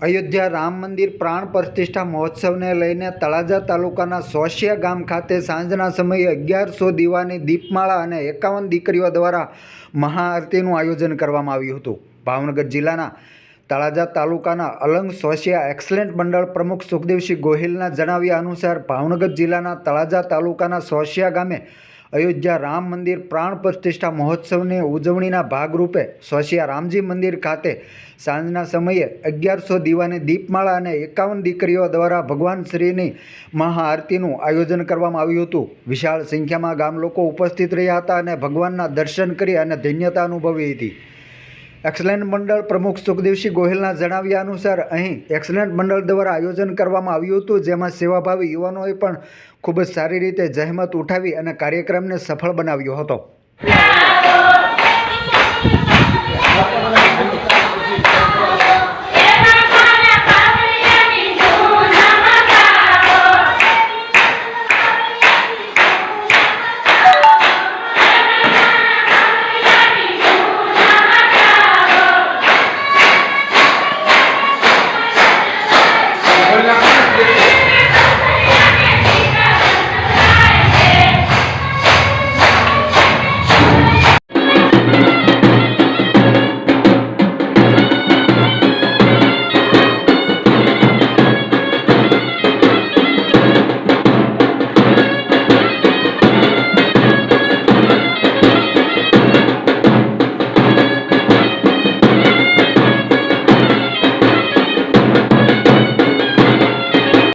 અયોધ્યા રામ મંદિર પ્રાણ પ્રતિષ્ઠા મહોત્સવને લઈને તળાજા તાલુકાના સોશિયા ગામ ખાતે સાંજના સમયે 1100 દીવાની દીપમાળા અને 51 દીકરીઓ દ્વારા મહાઆરતીનું આયોજન કરવામાં આવ્યું હતું। ભાવનગર જિલ્લાના તળાજા તાલુકાના અલંગ સોશિયા એક્સલન્ટ મંડળ પ્રમુખ સુખદેવસિંહ ગોહિલના જણાવ્યા અનુસાર ભાવનગર જિલ્લાના તળાજા તાલુકાના સોશિયા ગામે અયોધ્યા રામ મંદિર પ્રાણ પ્રતિષ્ઠા મહોત્સવની ઉજવણીના ભાગરૂપે સોશિયા રામજી મંદિર ખાતે સાંજના સમયે 1100 દીવાની દીપમાળા અને 51 દીકરીઓ દ્વારા ભગવાન શ્રીની મહાઆરતીનું આયોજન કરવામાં આવ્યું હતું। વિશાળ સંખ્યામાં ગામ લોકો ઉપસ્થિત રહ્યા હતા અને ભગવાનના દર્શન કરી અને ધન્યતા અનુભવી હતી। એક્સલન્ટ મંડળ પ્રમુખ સુખદેવસિંહ ગોહિલના જણાવ્યા અનુસાર અહીં એક્સલન્ટ મંડળ દ્વારા આયોજન કરવામાં આવ્યું હતું, જેમાં સેવાભાવી યુવાનોએ પણ ખૂબ જ સારી રીતે જહેમત ઉઠાવી અને કાર્યક્રમને સફળ બનાવ્યો હતો।